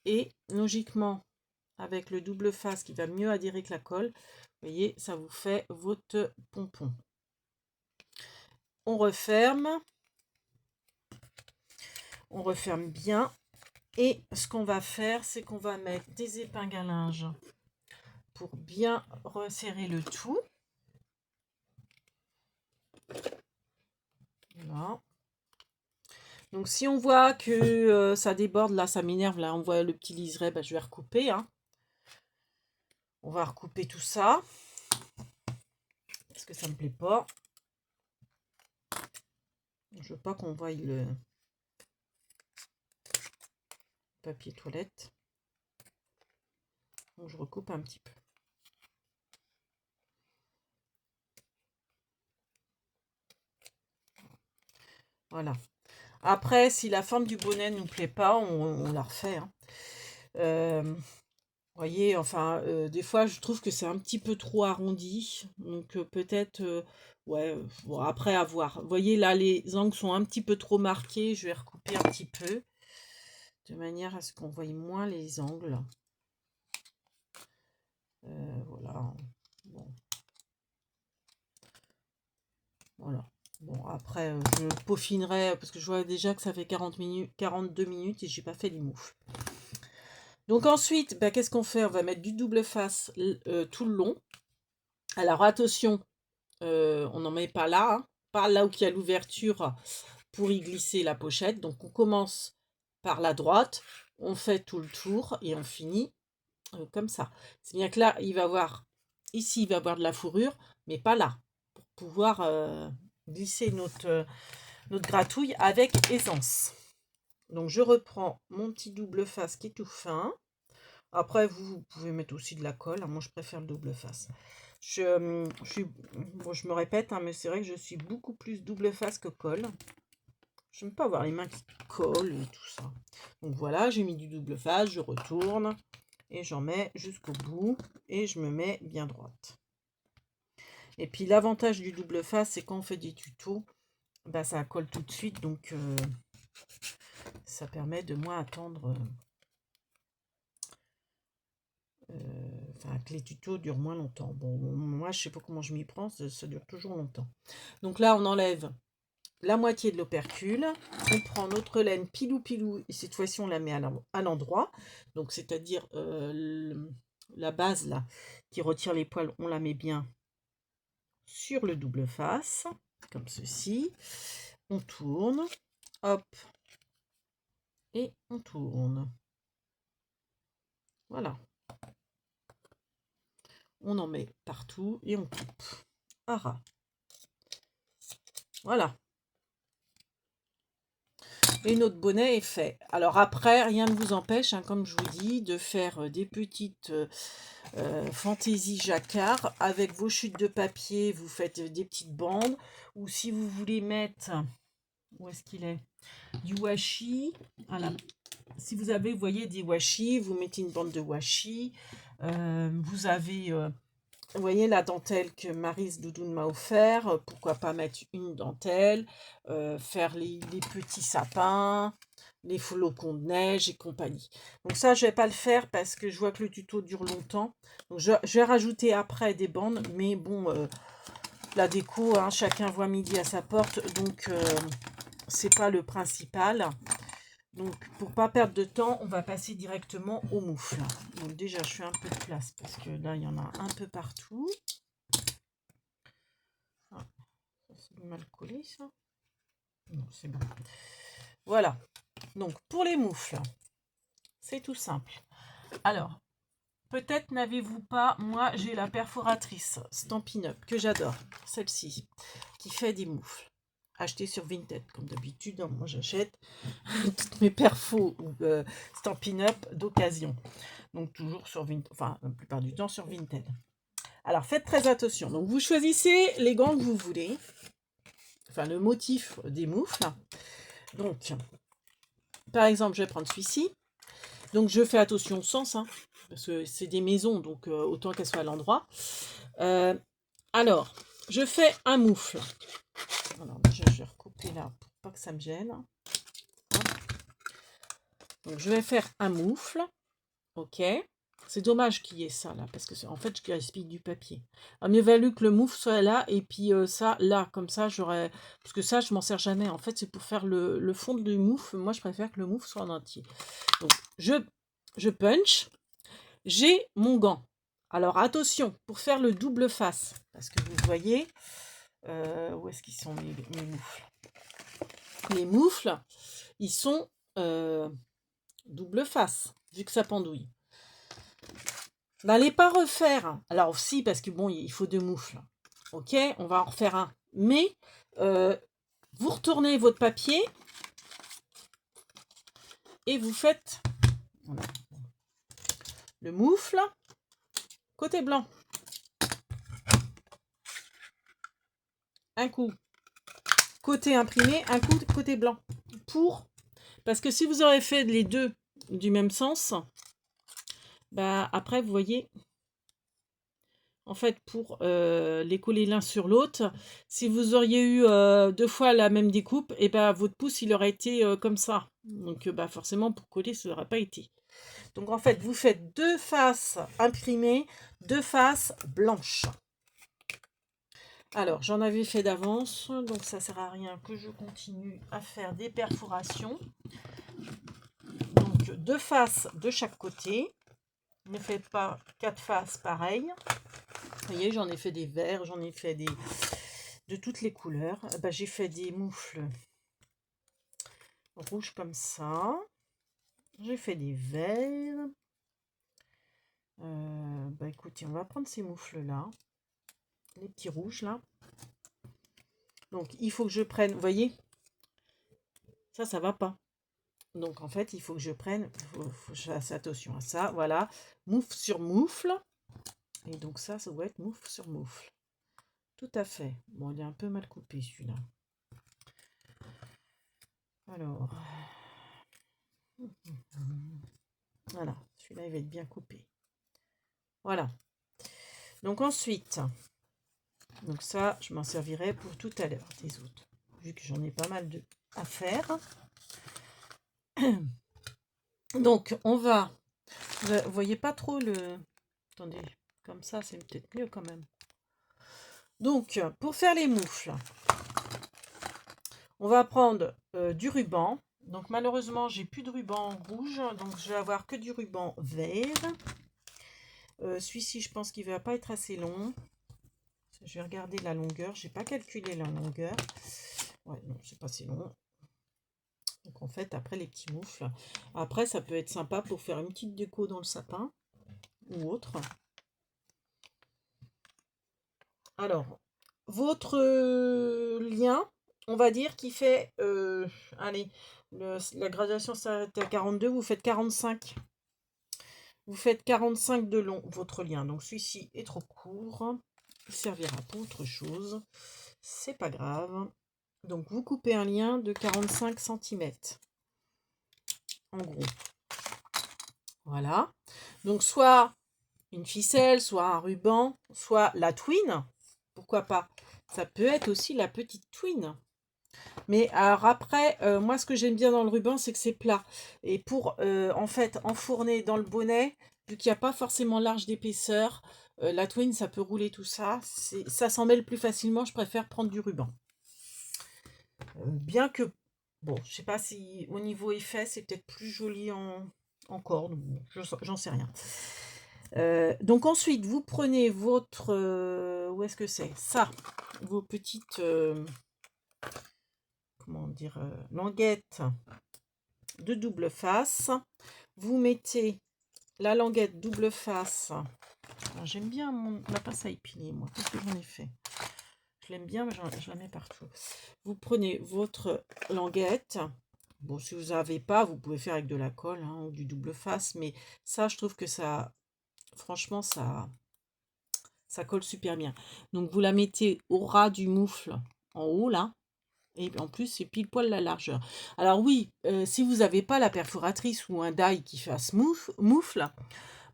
Speaker 1: Et logiquement, avec le double face qui va mieux adhérer que la colle, vous voyez, ça vous fait votre pompon. On referme bien. Et ce qu'on va faire, c'est qu'on va mettre des épingles à linge pour bien resserrer le tout. Voilà. Donc si on voit que ça déborde, là ça m'énerve, là on voit le petit liseré, je vais recouper. Hein. On va recouper tout ça. Parce que ça me plaît pas. Je veux pas qu'on voie le papier toilette. Donc je recoupe un petit peu. Voilà. Après, si la forme du bonnet ne nous plaît pas, on la refait. Hein. Voyez, enfin, des fois, je trouve que c'est un petit peu trop arrondi. Donc, peut-être, ouais, bon, après, à voir. Vous voyez, là, les angles sont un petit peu trop marqués. Je vais recouper un petit peu. De manière à ce qu'on voie moins les angles. Voilà. Bon. Voilà. Bon, après, je peaufinerai, parce que je vois déjà que ça fait 42 minutes et j'ai pas fait les moufles. Donc ensuite, qu'est-ce qu'on fait? On va mettre du double face tout le long. Alors attention, on n'en met pas là, hein, pas là où il y a l'ouverture pour y glisser la pochette. Donc on commence par la droite, on fait tout le tour et on finit comme ça. C'est bien que là, ici, il va avoir de la fourrure, mais pas là, pour pouvoir glisser notre gratouille avec aisance. Donc je reprends mon petit double face qui est tout fin. Après, vous pouvez mettre aussi de la colle. Moi, je préfère le double face. Bon, je me répète, hein, mais c'est vrai que je suis beaucoup plus double face que colle. Je n'aime pas avoir les mains qui collent et tout ça. Donc voilà, j'ai mis du double face, je retourne et j'en mets jusqu'au bout et je me mets bien droite. Et puis l'avantage du double face, c'est quand on fait des tutos, ça colle tout de suite, donc ça permet de moins attendre. Que les tutos durent moins longtemps. Bon, moi, je sais pas comment je m'y prends, ça dure toujours longtemps. Donc là, on enlève la moitié de l'opercule. On prend notre laine pilou-pilou, et cette fois-ci, on la met à l'endroit. Donc, c'est-à-dire la base, là, qui retire les poils, on la met bien sur le double face, comme ceci. On tourne, hop, et on tourne. Voilà. On en met partout et on coupe. À ras. Voilà. Et notre bonnet est fait. Alors après, rien ne vous empêche, hein, comme je vous dis, de faire des petites fantaisies jacquard. Avec vos chutes de papier, vous faites des petites bandes. Ou si vous voulez mettre... Où est-ce qu'il est? Du washi. Voilà. Si vous avez, vous voyez, des washi, vous mettez une bande de washi. Vous avez... vous voyez la dentelle que Maryse Doudoune m'a offert. Pourquoi pas mettre une dentelle, faire les petits sapins, les flocons de neige et compagnie. Donc ça, je vais pas le faire parce que je vois que le tuto dure longtemps. Donc je vais rajouter après des bandes, mais bon, la déco, hein, chacun voit midi à sa porte, donc c'est pas le principal. Donc, pour pas perdre de temps, on va passer directement au moufle. Donc déjà, je fais un peu de place parce que là, il y en a un peu partout. Ah, ça c'est mal collé, ça. Non, c'est bon. Voilà. Donc, pour les moufles, c'est tout simple. Alors, peut-être n'avez-vous pas, moi, j'ai la perforatrice Stampin' Up, que j'adore. Celle-ci, qui fait des moufles. Achetée sur Vinted, comme d'habitude. Moi, j'achète toutes mes perfos ou Stampin' Up d'occasion. Donc toujours sur Vinted, enfin la plupart du temps sur Vinted. Alors faites très attention. Donc vous choisissez les gants que vous voulez, enfin le motif des moufles. Donc par exemple je vais prendre celui-ci. Donc je fais attention au sens, hein, parce que c'est des maisons, donc autant qu'elles soient à l'endroit. Alors je fais un moufle. Alors déjà je vais recouper là pour pas que ça me gêne. Donc je vais faire un moufle. Ok. C'est dommage qu'il y ait ça là, parce que en fait je gaspille du papier. Il a mieux valu que le moufle soit là, et puis ça là, comme ça j'aurais. Parce que ça je m'en sers jamais. En fait c'est pour faire le fond du moufle. Moi je préfère que le moufle soit en entier. Donc je punch. J'ai mon gant. Alors attention, pour faire le double face, parce que vous voyez, où est-ce qu'ils sont mes moufles? Les moufles, ils sont double face, vu que ça pendouille. N'allez pas refaire. Alors si, parce que bon, il faut deux moufles. Ok, on va en refaire un. Mais vous retournez votre papier et vous faites voilà, le moufle côté blanc. Un coup côté imprimé, un coup côté blanc. Parce que si vous aurez fait les deux du même sens, bah après vous voyez. En fait, pour les coller l'un sur l'autre, si vous auriez eu deux fois la même découpe, et ben votre pouce il aurait été comme ça. Donc bah forcément pour coller ça n'aurait pas été. Donc en fait vous faites deux faces imprimées, deux faces blanches. Alors j'en avais fait d'avance, donc ça sert à rien que je continue à faire des perforations. Donc deux faces de chaque côté. Ne faites pas quatre faces pareilles. Vous voyez, j'en ai fait des verts, j'en ai fait de toutes les couleurs. Bah, j'ai fait des moufles rouges comme ça. J'ai fait des verts. Bah écoutez, on va prendre ces moufles-là. Les petits rouges là. Donc il faut que je prenne, vous voyez, ça va pas. Donc en fait, il faut que je prenne, faut que je fasse attention à ça. Voilà, moufle sur moufle. Et donc ça doit être moufle sur moufle. Tout à fait. Bon, il est un peu mal coupé celui-là. Alors, voilà, celui-là il va être bien coupé. Voilà. Donc ensuite, donc ça, je m'en servirai pour tout à l'heure des autres, vu que j'en ai pas mal à faire. Donc on va, vous voyez pas trop le, attendez, comme ça c'est peut-être mieux quand même. Donc pour faire les moufles, on va prendre du ruban. Donc malheureusement j'ai plus de ruban rouge, donc je vais avoir que du ruban vert. Celui-ci je pense qu'il va pas être assez long. Je vais regarder la longueur, j'ai pas calculé la longueur. Ouais, non, c'est pas assez long. Donc en fait, après les petits moufles. Après, ça peut être sympa pour faire une petite déco dans le sapin ou autre. Alors, votre lien, on va dire qu'il fait, allez, la graduation s'arrête à 42, vous faites 45. Vous faites 45 de long, votre lien. Donc celui-ci est trop court. Il servira pour autre chose. C'est pas grave. Donc vous coupez un lien de 45 cm. En gros. Voilà. Donc soit une ficelle, soit un ruban, soit la twine. Pourquoi pas? Ça peut être aussi la petite twine. Mais alors après, moi ce que j'aime bien dans le ruban, c'est que c'est plat. Et pour en fait enfourner dans le bonnet, vu qu'il n'y a pas forcément large d'épaisseur, la twine ça peut rouler tout ça. Ça s'en mêle plus facilement, je préfère prendre du ruban. Bien que Bon, je sais pas si au niveau effet, c'est peut-être plus joli en corde. Bon, j'en sais rien. Donc ensuite, vous prenez votre... où est-ce que c'est? Ça, vos petites... comment dire? Languettes de double face. Vous mettez la languette double face. Alors, j'aime bien ma pince à épiler, moi. Qu'est-ce que j'en ai fait? Je l'aime bien, mais je la mets partout. Vous prenez votre languette. Bon, si vous n'avez pas, vous pouvez faire avec de la colle hein, ou du double face. Mais ça, je trouve que ça, franchement, ça colle super bien. Donc, vous la mettez au ras du moufle en haut, là. Et en plus, c'est pile poil la largeur. Alors oui, si vous n'avez pas la perforatrice ou un die qui fasse moufle,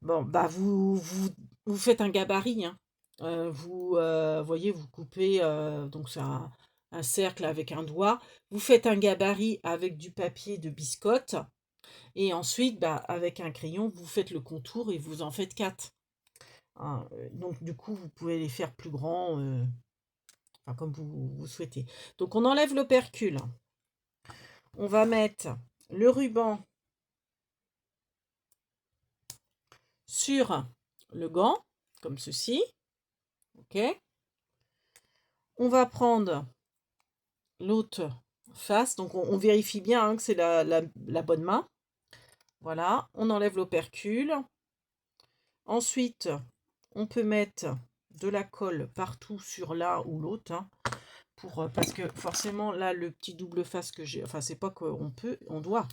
Speaker 1: bon, bah vous faites un gabarit. Hein. Vous voyez, vous coupez, donc c'est un cercle avec un doigt. Vous faites un gabarit avec du papier de biscotte. Et ensuite, bah, avec un crayon, vous faites le contour et vous en faites 4. Hein. Donc du coup, vous pouvez les faire plus grands, enfin, comme vous souhaitez. Donc on enlève l'opercule. On va mettre le ruban sur le gant, comme ceci. Ok. On va prendre l'autre face. Donc on vérifie bien hein, que c'est la bonne main. Voilà. On enlève l'opercule. Ensuite, on peut mettre de la colle partout sur l'un ou l'autre. Hein, parce que forcément, là, le petit double face que j'ai... Enfin, c'est pas qu'on peut, on doit.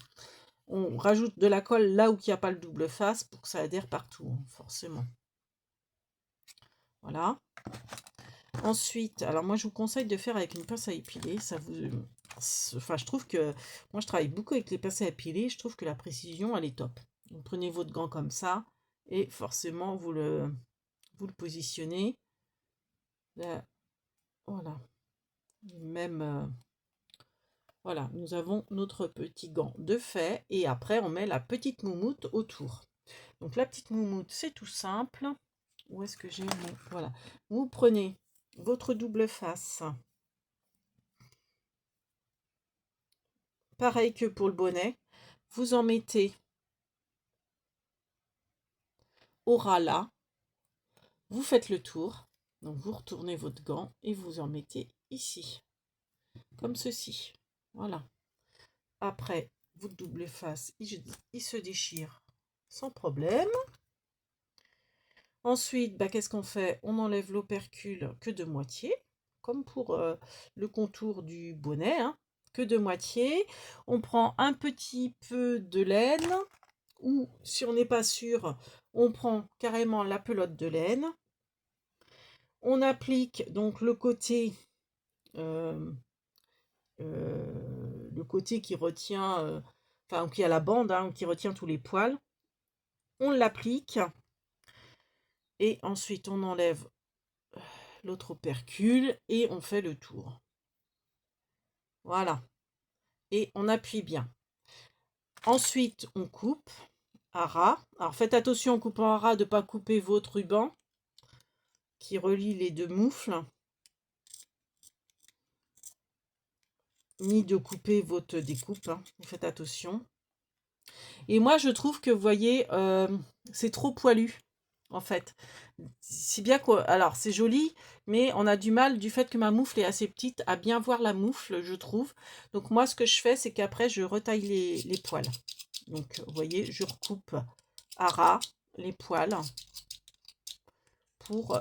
Speaker 1: On rajoute de la colle là où il n'y a pas le double face pour que ça adhère partout, hein, forcément. Voilà. Ensuite, alors moi je vous conseille de faire avec une pince à épiler. Ça vous, enfin, je trouve que moi je travaille beaucoup avec les pinces à épiler. Je trouve que la précision elle est top. Donc, prenez votre gant comme ça et forcément vous le positionnez. Là, voilà. Même voilà, nous avons notre petit gant de fait et après on met la petite moumoute autour. Donc la petite moumoute c'est tout simple. Où est-ce que j'ai mon... Voilà. Vous prenez votre double face. Pareil que pour le bonnet. Vous en mettez au ras là. Vous faites le tour. Donc vous retournez votre gant et vous en mettez ici. Comme ceci. Voilà. Après, votre double face, il se déchire sans problème. Ensuite, bah, qu'est-ce qu'on fait? On enlève l'opercule que de moitié. Comme pour le contour du bonnet. Hein, que de moitié. On prend un petit peu de laine. Ou si on n'est pas sûr, on prend carrément la pelote de laine. On applique donc euh, le côté qui retient, enfin qui a la bande, hein, qui retient tous les poils. On l'applique et ensuite on enlève l'autre opercule et on fait le tour. Voilà. Et on appuie bien. Ensuite, on coupe à ras. Alors faites attention en coupant à ras de ne pas couper votre ruban qui relie les deux moufles. Ni de couper votre découpe. Hein. Faites attention. Et moi, je trouve que, vous voyez, c'est trop poilu, en fait. Si bien que, alors, c'est joli, mais on a du mal, du fait que ma moufle est assez petite, à bien voir la moufle, je trouve. Donc, moi, ce que je fais, c'est qu'après, je retaille les poils. Donc, vous voyez, je recoupe à ras les poils pour,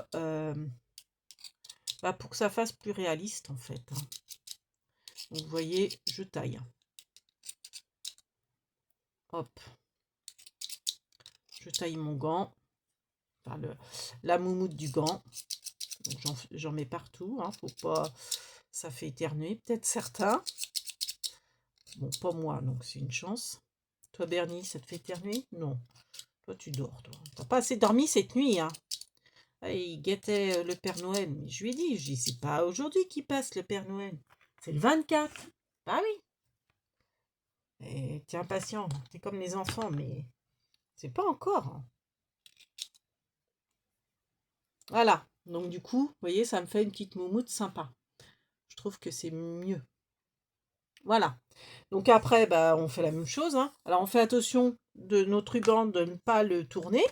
Speaker 1: pour que ça fasse plus réaliste, en fait. Hein. Donc, vous voyez, je taille. Hop. Je taille mon gant. Enfin, la moumoute du gant. J'en mets partout. Hein, faut pas... Ça fait éternuer, peut-être certains. Bon, pas moi, donc c'est une chance. Toi, Bernie, ça te fait éternuer? Non. Toi, tu dors, toi. T'as pas assez dormi cette nuit, hein? Ah, il guettait le Père Noël. Mais je lui ai dit, c'est pas aujourd'hui qu'il passe le Père Noël. C'est le 24. Ah oui. Et t'es impatient. T'es comme les enfants, mais c'est pas encore. Hein. Voilà. Donc du coup, vous voyez, ça me fait une petite moumoute sympa. Je trouve que c'est mieux. Voilà. Donc après, bah, on fait la même chose, hein. Alors on fait attention de notre ruban de ne pas le tourner.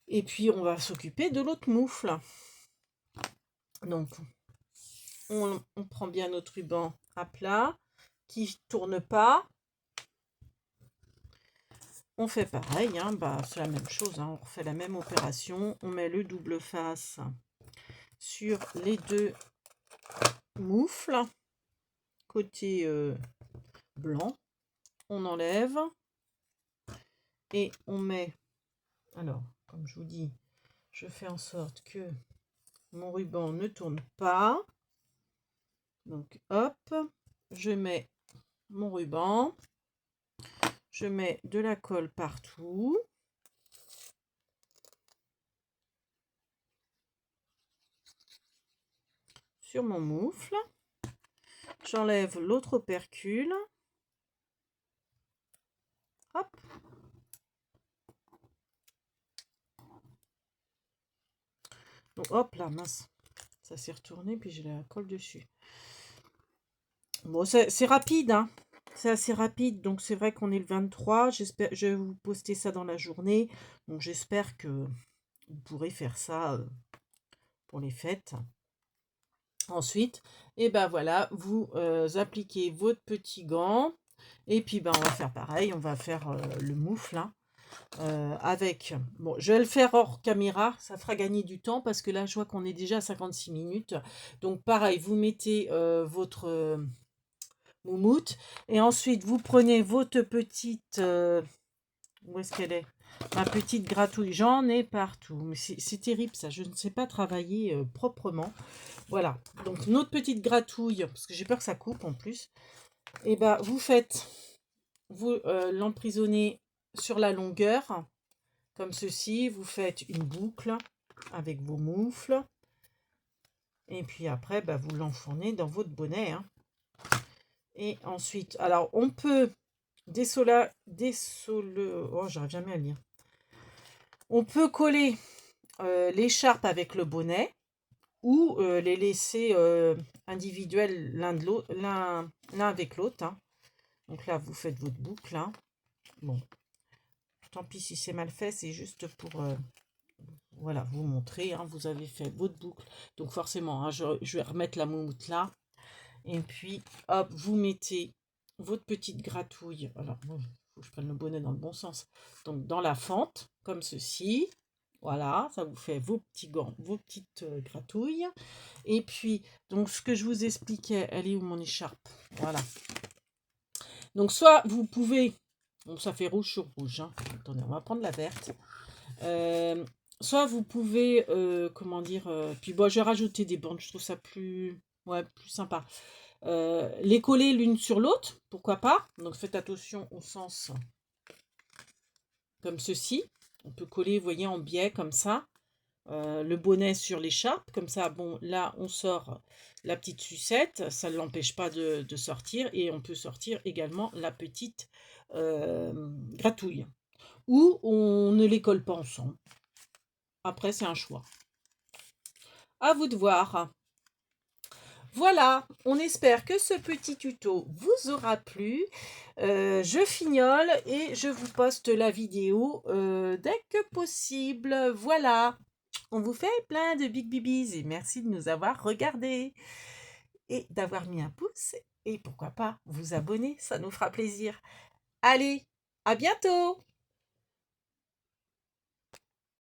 Speaker 1: Et puis on va s'occuper de l'autre moufle. Donc on prend bien notre ruban à plat, qui ne tourne pas. On fait pareil, hein, bah, c'est la même chose, hein, on refait la même opération. On met le double face sur les deux moufles. Côté blanc, on enlève. Et on met, alors, comme je vous dis, je fais en sorte que mon ruban ne tourne pas. Donc, hop, je mets mon ruban. Je mets de la colle partout. Sur mon moufle. J'enlève l'autre opercule. Hop. Donc, hop là, mince. Ça s'est retourné, puis j'ai la colle dessus. Bon, c'est rapide, hein. C'est assez rapide, donc c'est vrai qu'on est le 23. J'espère, je vais vous poster ça dans la journée. Donc j'espère que vous pourrez faire ça pour les fêtes. Ensuite, et ben voilà, vous appliquez votre petit gant. Et puis ben on va faire pareil, on va faire le moufle, hein, avec, bon, je vais le faire hors caméra, ça fera gagner du temps parce que là je vois qu'on est déjà à 56 minutes. Donc pareil, vous mettez votre moumoute et ensuite vous prenez votre petite, où est-ce qu'elle est? Ma petite gratouille, j'en ai partout, mais c'est terrible ça, je ne sais pas travailler proprement. Voilà, donc notre petite gratouille, parce que j'ai peur que ça coupe en plus, et ben vous faites, vous l'emprisonnez sur la longueur, comme ceci, vous faites une boucle avec vos moufles, et puis après, bah, vous l'enfournez dans votre bonnet, hein. Et ensuite, alors on peut oh j'arrive jamais à le lire. On peut coller l'écharpe avec le bonnet, ou les laisser individuels l'un avec l'autre, hein. Donc là, vous faites votre boucle, hein. Bon, tant pis si c'est mal fait, c'est juste pour voilà, vous montrer, hein, vous avez fait votre boucle. Donc forcément, hein, je vais remettre la moumoute là. Et puis, hop, vous mettez votre petite gratouille. Alors, il faut que je prenne le bonnet dans le bon sens. Donc, dans la fente, comme ceci. Voilà, ça vous fait vos petits gants, vos petites gratouilles. Et puis, donc, ce que je vous expliquais, elle est où mon écharpe? Voilà. Donc, soit vous pouvez... Bon, ça fait rouge sur rouge, hein. Attendez, on va prendre la verte. Soit vous pouvez, comment dire... puis, bon, je vais rajouter des bandes. Je trouve ça plus... Ouais, plus sympa. Les coller l'une sur l'autre, pourquoi pas. Donc, faites attention au sens comme ceci. On peut coller, vous voyez, en biais, comme ça. Le bonnet sur l'écharpe, comme ça, bon, là, on sort la petite sucette, ça ne l'empêche pas de sortir, et on peut sortir également la petite gratouille. Ou on ne les colle pas ensemble. Après, c'est un choix. À vous de voir. Voilà, on espère que ce petit tuto vous aura plu. Je fignole et je vous poste la vidéo dès que possible. Voilà. On vous fait plein de big bibis et merci de nous avoir regardés et d'avoir mis un pouce et pourquoi pas vous abonner, ça nous fera plaisir. Allez, à bientôt!